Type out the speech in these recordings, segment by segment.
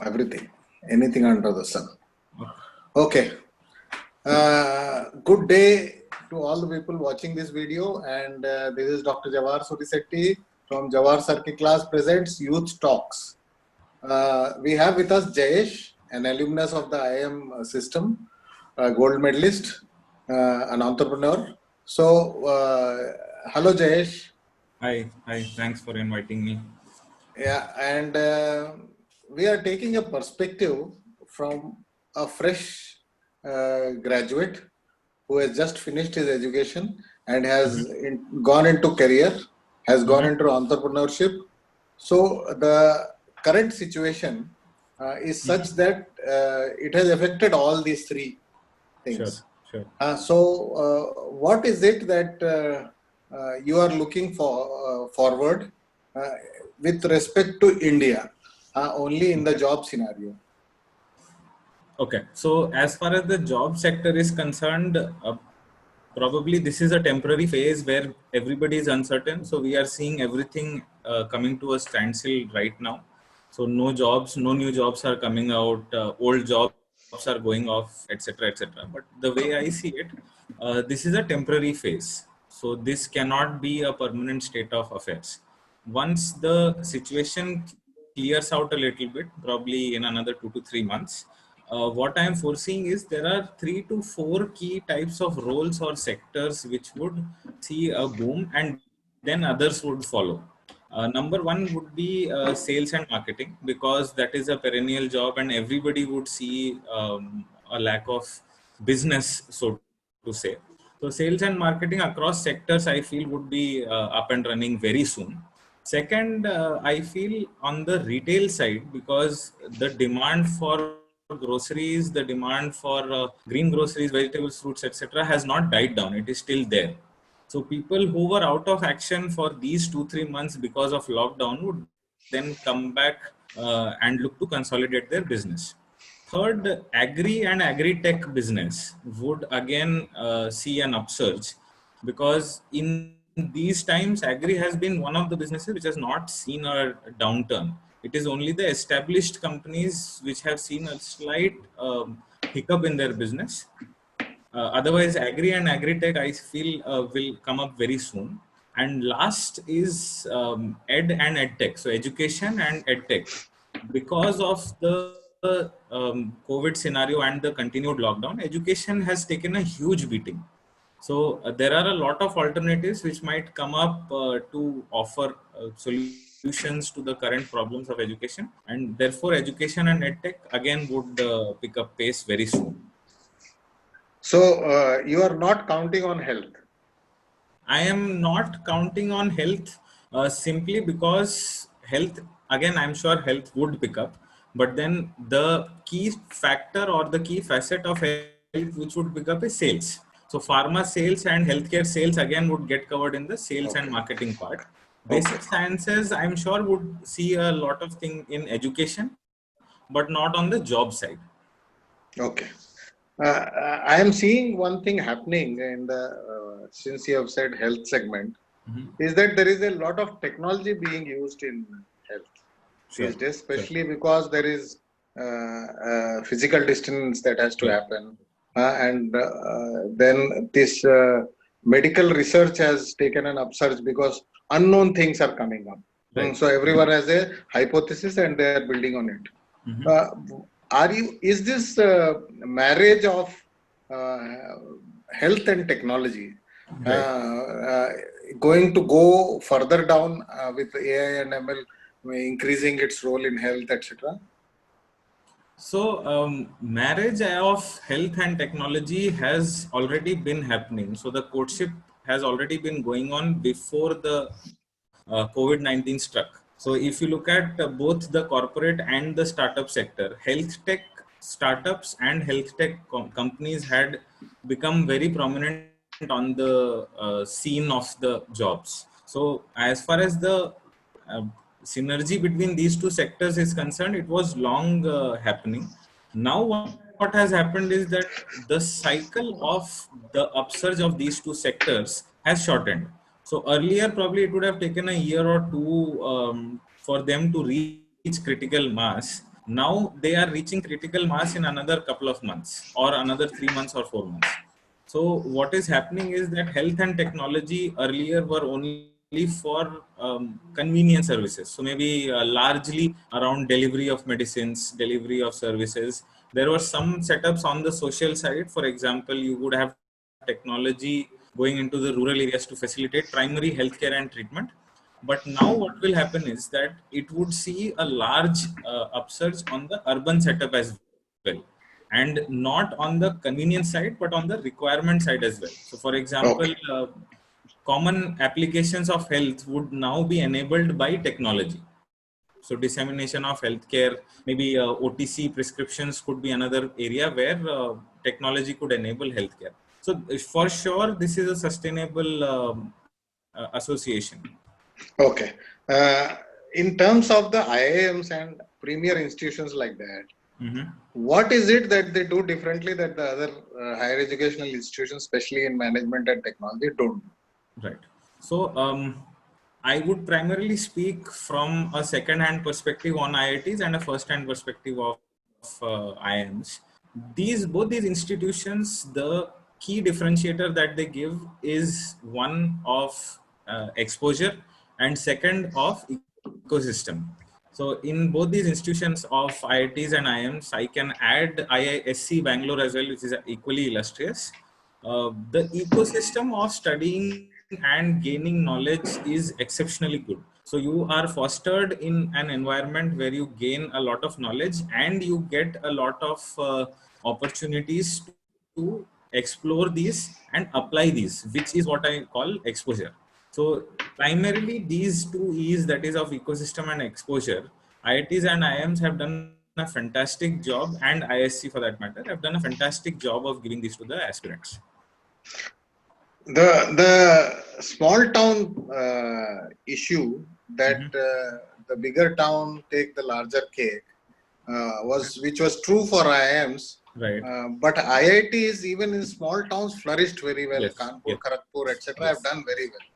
everything, anything under the sun. Okay. Okay. Good day to all the people watching this video, and this is Dr. Jawahar Surisetti from Jawahar Circuit Class presents Youth Talks. We have with us Jayesh, an alumnus of the IIM system, a gold medalist, an entrepreneur. So, hello Jayesh. Hi. Thanks for inviting me. Yeah, and we are taking a perspective from a fresh graduate who has just finished his education and has gone into career, has gone into entrepreneurship. So the current situation is such that it has affected all these three things. Sure. So what is it that you are looking for forward with respect to India, only in the job scenario? Okay. So as far as the job sector is concerned, probably this is a temporary phase where everybody is uncertain. So we are seeing everything coming to a standstill right now. So no new jobs are coming out, old jobs are going off, etc. But the way I see it, this is a temporary phase. So this cannot be a permanent state of affairs. Once the situation clears out a little bit, probably in another 2 to 3 months, what I am foreseeing is there are 3 to 4 key types of roles or sectors which would see a boom, and then others would follow. Number one would be sales and marketing, because that is a perennial job and everybody would see a lack of business, so to say. So sales and marketing across sectors, I feel, would be up and running very soon. Second, I feel on the retail side, because the demand for groceries, the demand for green groceries, vegetables, fruits, etc. has not died down. It is still there. So people who were out of action for these 2-3 months because of lockdown would then come back and look to consolidate their business. Third, agri and agri-tech business would again see an upsurge, because in these times, agri has been one of the businesses which has not seen a downturn. It is only the established companies which have seen a slight hiccup in their business. Otherwise, agri and agri-tech, I feel, will come up very soon. And last is ed and edtech, so education and edtech. Because of the COVID scenario and the continued lockdown, education has taken a huge beating. So there are a lot of alternatives which might come up to offer solutions to the current problems of education, and therefore education and edtech again would pick up pace very soon. So you are not counting on health? I am not counting on health simply because health, again, I'm sure health would pick up, but then the key factor or the key facet of health which would pick up is sales. So pharma sales and healthcare sales again would get covered in the sales and marketing part. Basic sciences, I'm sure, would see a lot of things in education, but not on the job side. Okay. I am seeing one thing happening in the, since you have said health segment, is that there is a lot of technology being used in health these days, especially because there is physical distance that has to happen. And then this medical research has taken an upsurge because unknown things are coming up. So everyone has a hypothesis and they are building on it. Is this marriage of health and technology going to go further down with AI and ML increasing its role in health, etc.? So marriage of health and technology has already been happening. So the courtship has already been going on before the COVID-19 struck. So if you look at both the corporate and the startup sector, health tech startups and health tech companies had become very prominent on the scene of the jobs. So as far as the synergy between these two sectors is concerned, it was long happening. Now what has happened is that the cycle of the upsurge of these two sectors has shortened. So earlier, probably it would have taken a year or two for them to reach critical mass. Now they are reaching critical mass in another couple of months or another 3 months or 4 months. So what is happening is that health and technology earlier were only for convenience services. So maybe largely around delivery of medicines, delivery of services. There were some setups on the social side. For example, you would have technology going into the rural areas to facilitate primary healthcare and treatment. But now what will happen is that it would see a large upsurge on the urban setup as well, and not on the convenience side, but on the requirement side as well. So for example, Okay. common applications of health would now be enabled by technology. So dissemination of healthcare, maybe OTC prescriptions could be another area where technology could enable healthcare. So for sure, this is a sustainable association. Okay. In terms of the IIMs and premier institutions like that, what is it that they do differently that the other higher educational institutions, especially in management and technology, don't do? Right. So I would primarily speak from a second-hand perspective on IITs and a first-hand perspective of IIMs. Both these institutions, the key differentiator that they give is one of exposure and second of ecosystem. So in both these institutions of IITs and IIMs, I can add IISc Bangalore as well, which is equally illustrious. The ecosystem of studying and gaining knowledge is exceptionally good. So you are fostered in an environment where you gain a lot of knowledge and you get a lot of opportunities to explore these and apply these, which is what I call exposure. So primarily these two E's, that is of ecosystem and exposure, IITs and IIMs have done a fantastic job, and ISC for that matter, have done a fantastic job of giving these to the aspirants. The small town issue that the bigger town take the larger cake which was true for IIMs. Right. But IITs, even in small towns, flourished very well. Yes. Kanpur, Yes. Kharagpur, etc. Yes. have done very well.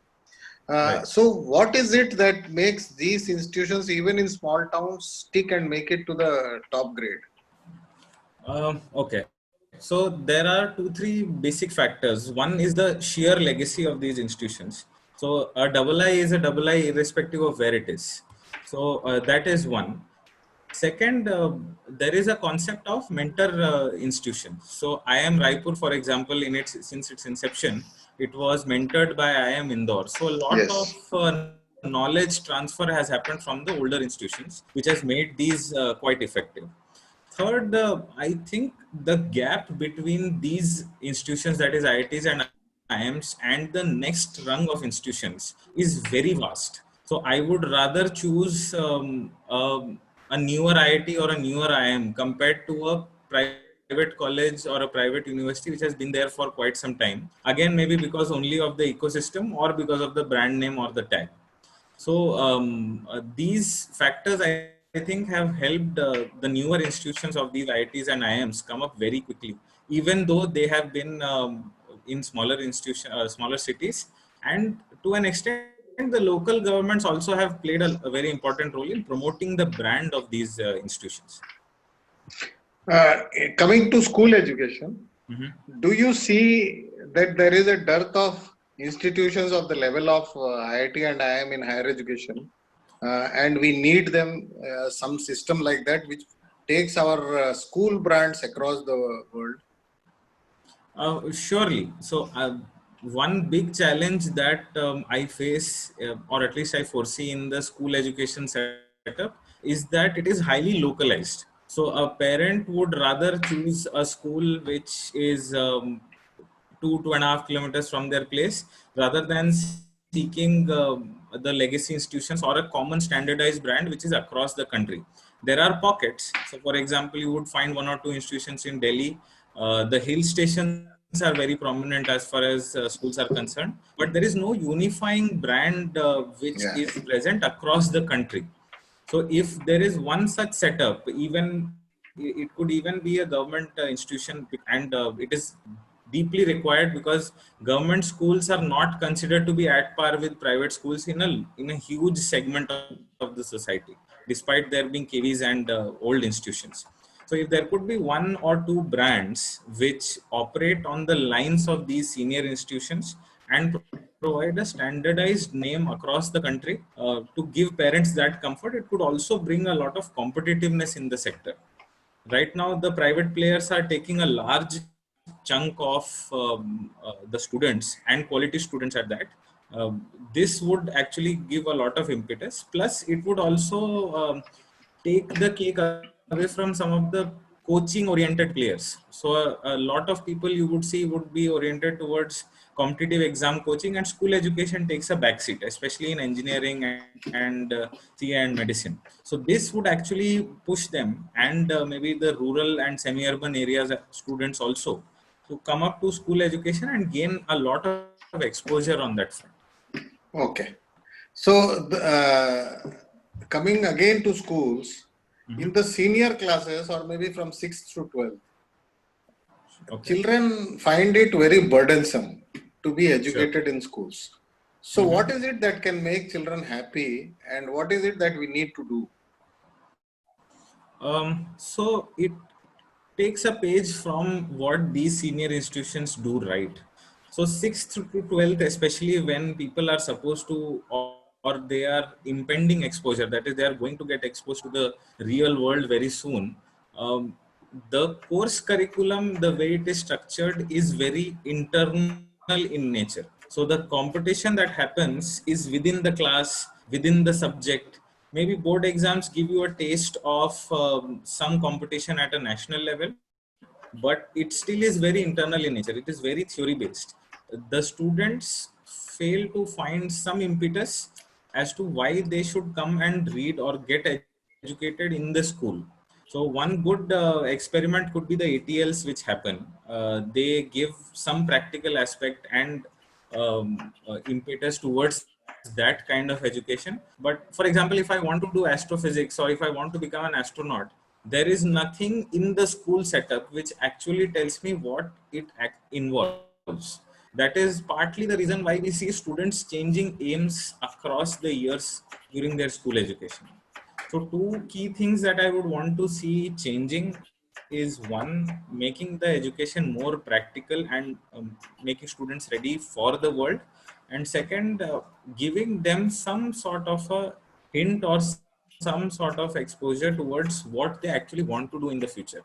Right. So what is it that makes these institutions, even in small towns, stick and make it to the top grade? Okay. So there are 2-3 basic factors. One is the sheer legacy of these institutions. So a double I is a double I irrespective of where it is. So that is one. Second, there is a concept of mentor institutions. So IIM Raipur, for example, since its inception, it was mentored by IIM Indore. So a lot Yes. of knowledge transfer has happened from the older institutions, which has made these quite effective. Third, I think the gap between these institutions, that is IITs and IIMs, and the next rung of institutions is very vast. So I would rather choose a newer IIT or a newer IIM compared to a private college or a private university which has been there for quite some time. Again, maybe because only of the ecosystem or because of the brand name or the tag. So these factors, I think, have helped the newer institutions of these IITs and IIMs come up very quickly, even though they have been in smaller cities, and to an extent, the local governments also have played a very important role in promoting the brand of these institutions. Coming to school education, do you see that there is a dearth of institutions of the level of IIT and IIM in higher education, and we need them, some system like that which takes our school brands across the world? Surely. So one big challenge that I face, or at least I foresee in the school education setup, is that it is highly localized. So a parent would rather choose a school which is 2.5 kilometers from their place, rather than seeking the legacy institutions or a common standardized brand which is across the country. There are pockets. So for example, you would find 1 or 2 institutions in Delhi. The hill stations are very prominent as far as schools are concerned, but there is no unifying brand which is present across the country. So if there is one such setup, even it could even be a government institution, and it is deeply required because government schools are not considered to be at par with private schools in a huge segment of the society. despite there being KVs and old institutions. So if there could be one or two brands which operate on the lines of these senior institutions and provide a standardized name across the country to give parents that comfort, it could also bring a lot of competitiveness in the sector. Right now, the private players are taking a large chunk of the students and quality students at that. This would actually give a lot of impetus. Plus, it would also take the cake away from some of the coaching oriented players. So a lot of people you would see would be oriented towards competitive exam coaching, and school education takes a backseat, especially in engineering and CA and medicine. So this would actually push them, and maybe the rural and semi-urban areas students also, to come up to school education and gain a lot of exposure on that front. Okay. So coming again to schools, in the senior classes or maybe from 6th to 12th, children find it very burdensome to be educated in schools. So what is it that can make children happy, and what is it that we need to do? So it takes a page from what these senior institutions do right. So 6th to 12th, especially when people are supposed to, or they are impending exposure, that is, they are going to get exposed to the real world very soon. The course curriculum, the way it is structured, is very internal in nature. So the competition that happens is within the class, within the subject. Maybe board exams give you a taste of some competition at a national level, but it still is very internal in nature. It is very theory based. The students fail to find some impetus as to why they should come and read or get educated in the school. So one good experiment could be the ATLs which happen. They give some practical aspect and impetus towards that kind of education. But for example, if I want to do astrophysics or if I want to become an astronaut, there is nothing in the school setup which actually tells me what it involves. That is partly the reason why we see students changing aims across the years during their school education. So two key things that I would want to see changing is, one, making the education more practical and making students ready for the world, and second, giving them some sort of a hint or some sort of exposure towards what they actually want to do in the future.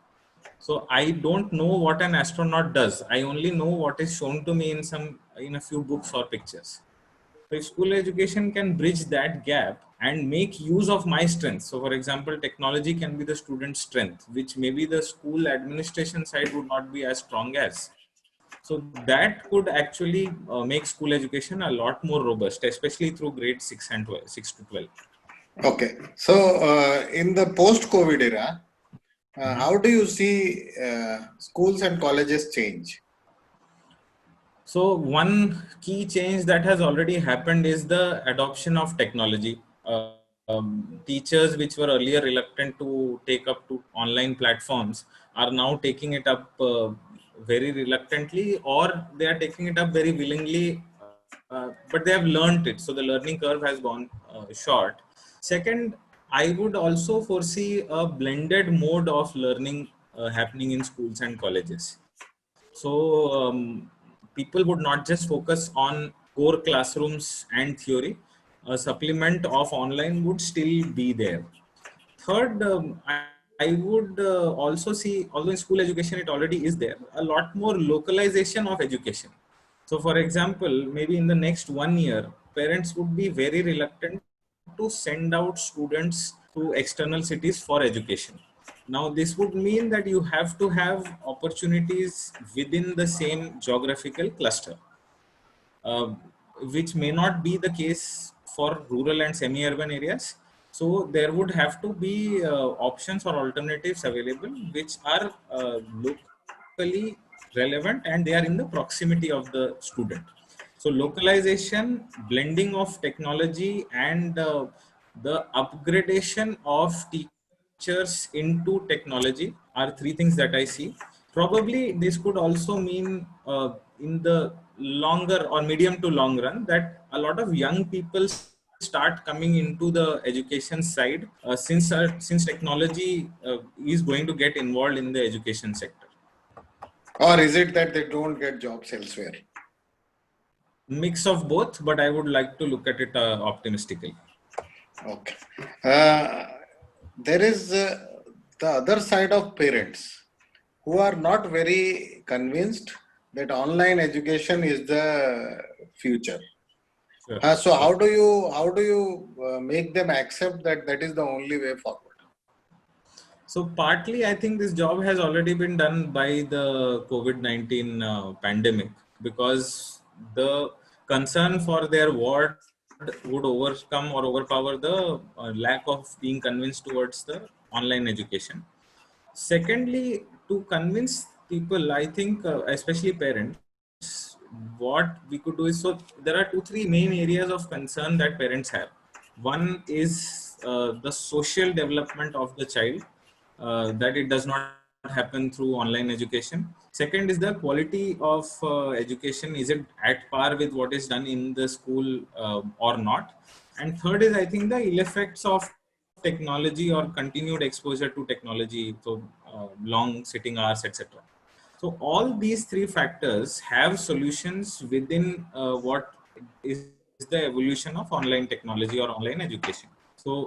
So I don't know what an astronaut does. I only know what is shown to me in a few books or pictures. So if school education can bridge that gap and make use of my strengths. So for example, technology can be the student's strength, which maybe the school administration side would not be as strong as. So that could actually make school education a lot more robust, especially through grade 6 and 12, 6 to 12. Okay. So in the post-COVID era, how do you see schools and colleges change? So one key change that has already happened is the adoption of technology. Teachers which were earlier reluctant to take up to online platforms are now taking it up very reluctantly, or they are taking it up very willingly, but they have learned it. So the learning curve has gone short. Second, I would also foresee a blended mode of learning happening in schools and colleges. So people would not just focus on core classrooms and theory. A supplement of online would still be there. Third, I would also see, although in school education it already is there, a lot more localization of education. So for example, maybe in the next 1 year, parents would be very reluctant to send out students to external cities for education. Now, this would mean that you have to have opportunities within the same geographical cluster, uh, which may not be the case for rural and semi-urban areas. So there would have to be options or alternatives available which are locally relevant and they are in the proximity of the student. So localization, blending of technology, and the upgradation of teachers into technology are three things that I see. Probably this could also mean in the longer or medium to long run that a lot of young people start coming into the education side since technology is going to get involved in the education sector. Or is it that they don't get jobs elsewhere? Mix of both, but I would like to look at it optimistically. Okay. There is the other side of parents who are not very convinced that online education is the future. Sure. So how do you make them accept that that is the only way forward? So partly, I think this job has already been done by the COVID-19 pandemic, because the concern for their ward would overcome or overpower the lack of being convinced towards the online education. Secondly, to convince people, I think, especially parents, what we could do is, so there are 2-3 main areas of concern that parents have. One is the social development of the child, that it does not happen through online education. Second is the quality of education. Is it at par with what is done in the school or not? And third is, I think, the ill effects of technology or continued exposure to technology, so long sitting hours, etc. So all these three factors have solutions within what is the evolution of online technology or online education. So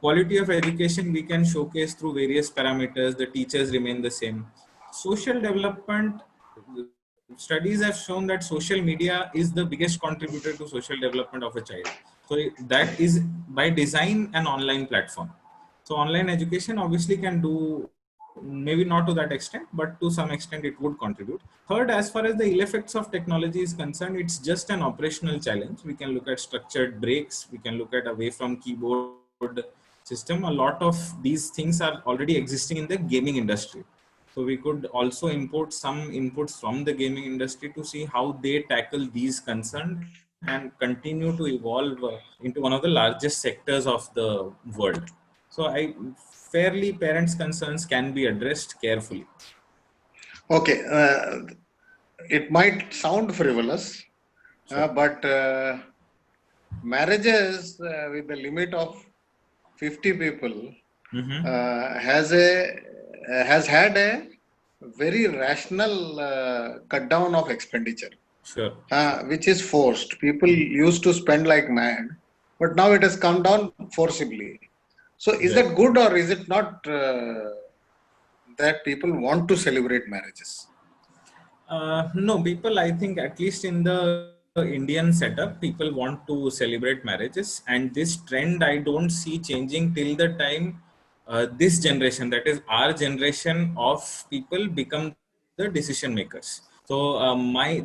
quality of education we can showcase through various parameters. The teachers remain the same. Social development, studies have shown that social media is the biggest contributor to social development of a child. So that is by design an online platform. So online education obviously can do, maybe not to that extent, but to some extent it would contribute. Third, as far as the ill effects of technology is concerned, it's just an operational challenge. We can look at structured breaks. We can look at away from keyboard system. A lot of these things are already existing in the gaming industry. So we could also import some inputs from the gaming industry to see how they tackle these concerns and continue to evolve into one of the largest sectors of the world. So fairly parents' concerns can be addressed carefully. Okay, it might sound frivolous, but marriages with the limit of 50 people has had a very rational cut down of expenditure. Sure. Which is forced. People used to spend like mad, but now it has come down forcibly. So is that good, or is it not that people want to celebrate marriages? No, people, I think, at least in the Indian setup, people want to celebrate marriages, and this trend I don't see changing till the time this generation, that is our generation of people, become the decision makers. So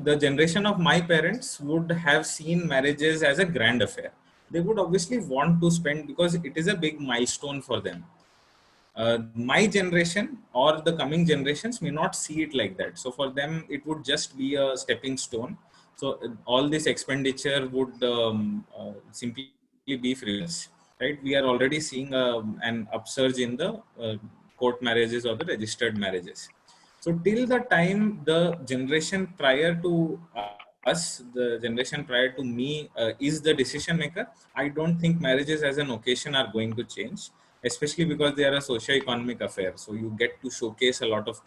the generation of my parents would have seen marriages as a grand affair. They would obviously want to spend, because it is a big milestone for them. My generation or the coming generations may not see it like that. So for them, it would just be a stepping stone. So all this expenditure would simply be frivolous, right? We are already seeing an upsurge in the court marriages or the registered marriages. So till the time the generation prior to us, the generation prior to me is the decision maker, I don't think marriages as an occasion are going to change, especially because they are a socio-economic affair. So you get to showcase a lot of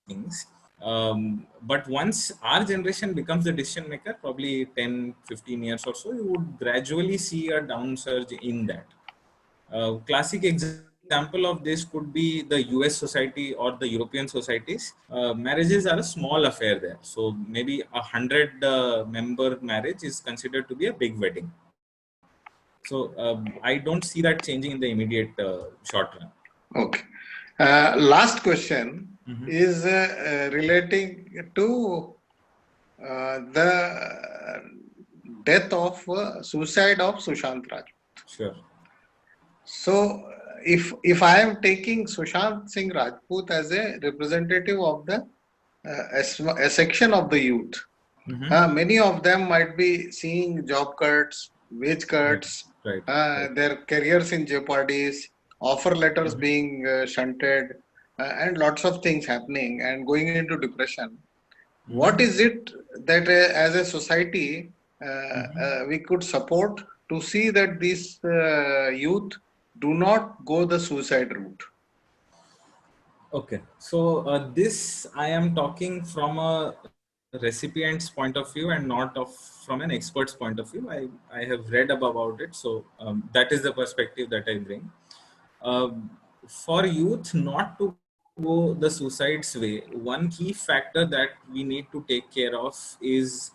things. But once our generation becomes the decision maker, probably 10, 15 years or so, you would gradually see a downsurge in that. Classic example of this could be the US society or the European societies. Marriages are a small affair there. So maybe 100 member marriage is considered to be a big wedding. So I don't see that changing in the immediate short run. Okay. Last question is relating to the death of suicide of Sushant Rajput. Sure. So if I am taking Sushant Singh Rajput as a representative of the a section of the youth, many of them might be seeing job cuts, wage cuts, their careers in jeopardies, offer letters being shunted, and lots of things happening and going into depression. What is it that as a society we could support to see that these youth do not go the suicide route? Okay, so this I am talking from a recipient's point of view and not from an expert's point of view. I have read about it, so that is the perspective that I bring. For youth not to go the suicide's way, one key factor that we need to take care of is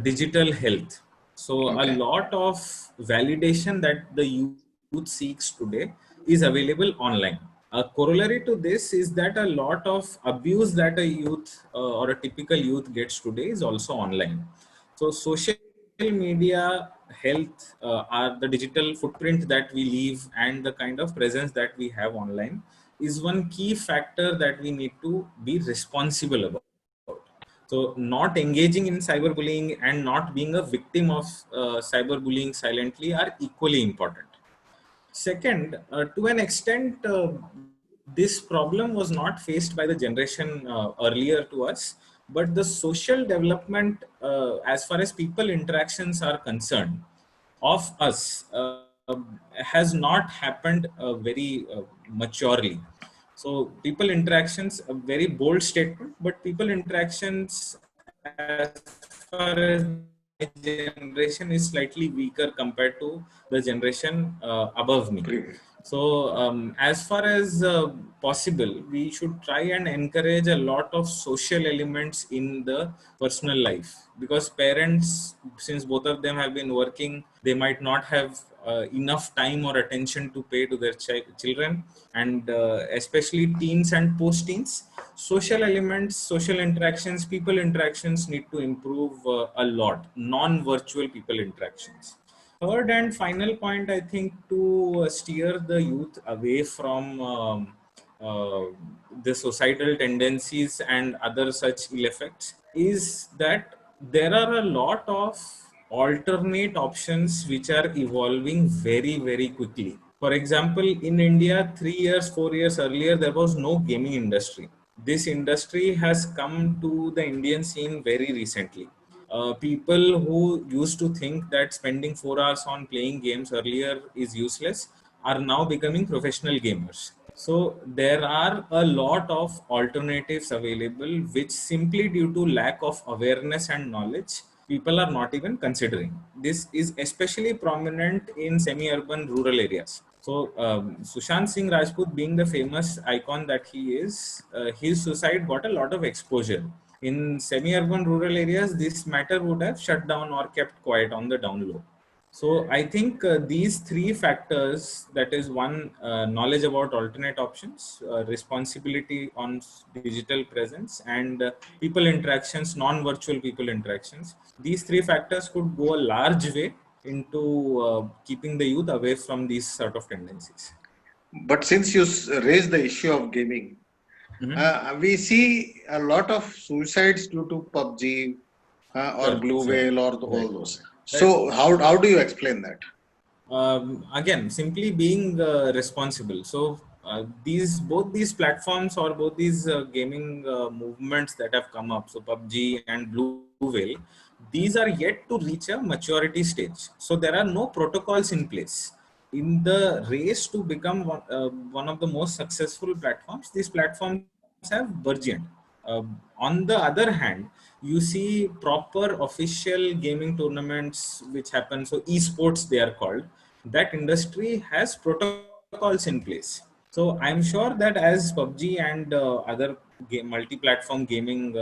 digital health. So a Okay. lot of validation that the youth seeks today is available online. A corollary to this is that a lot of abuse that a youth or a typical youth gets today is also online. So social media health are the digital footprint that we leave and the kind of presence that we have online is one key factor that we need to be responsible about. So not engaging in cyberbullying and not being a victim of cyberbullying silently are equally important. Second, to an extent, this problem was not faced by the generation earlier to us, but the social development, as far as people interactions are concerned, of us has not happened very maturely. So people interactions, a very bold statement, but people interactions as far as my generation is slightly weaker compared to the generation above me. So as far as possible, we should try and encourage a lot of social elements in the personal life, because parents, since both of them have been working, they might not have enough time or attention to pay to their children, and especially teens and post-teens. Social elements, social interactions, people interactions need to improve a lot, non-virtual people interactions. Third and final point, I think, to steer the youth away from uh, the societal tendencies and other such ill effects is that there are a lot of alternate options which are evolving very, very quickly. For example, in India, 3 years, 4 years earlier, there was no gaming industry. This industry has come to the Indian scene very recently. People who used to think that spending 4 hours on playing games earlier is useless are now becoming professional gamers. So there are a lot of alternatives available, which simply due to lack of awareness and knowledge, people are not even considering. This is especially prominent in semi-urban rural areas. So Sushant Singh Rajput, being the famous icon that he is, his suicide got a lot of exposure. In semi-urban rural areas, this matter would have shut down or kept quiet on the down low. So I think these three factors, that is one, knowledge about alternate options, responsibility on digital presence, and people interactions, non-virtual people interactions. These three factors could go a large way into keeping the youth away from these sort of tendencies. But since you raised the issue of gaming, we see a lot of suicides due to PUBG or Blue Whale or all those. So how do you explain that? Again, simply being responsible. So both these platforms or both these gaming movements that have come up, so PUBG and Blue Whale, these are yet to reach a maturity stage. So there are no protocols in place. In the race to become one of the most successful platforms, these platforms have burgeoned. On the other hand, you see proper official gaming tournaments which happen, so esports they are called. That industry has protocols in place. So I'm sure that as PUBG and other multi-platform gaming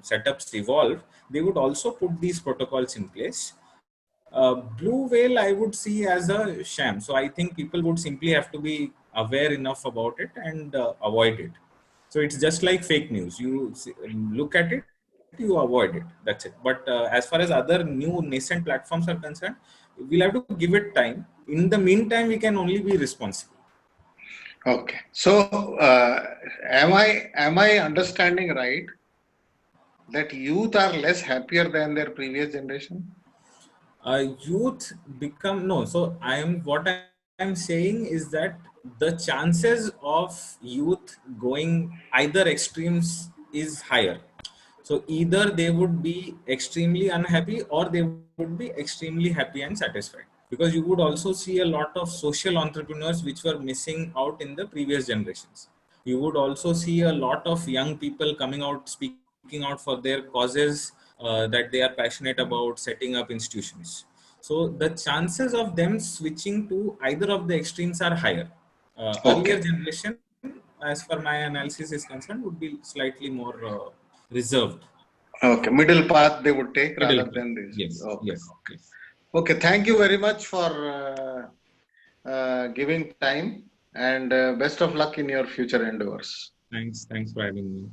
setups evolve, they would also put these protocols in place. Blue Whale, I would see as a sham. So I think people would simply have to be aware enough about it and avoid it. So it's just like fake news. You look at it, you avoid it. That's it. But as far as other new nascent platforms are concerned, we'll have to give it time. In the meantime, we can only be responsible. Okay. So am I understanding right that youth are less happier than their previous generation? Youth become no. So I'm saying is that the chances of youth going either extremes is higher. So either they would be extremely unhappy or they would be extremely happy and satisfied. Because you would also see a lot of social entrepreneurs which were missing out in the previous generations. You would also see a lot of young people coming out, speaking out for their causes that they are passionate about, setting up institutions. So the chances of them switching to either of the extremes are higher. Earlier Okay. generation, as per my analysis is concerned, would be slightly more reserved. Okay. Middle path they would take Middle rather path. than this. Yes, Okay. yes, yes. Okay. Thank you very much for giving time, and best of luck in your future endeavors. Thanks for having me.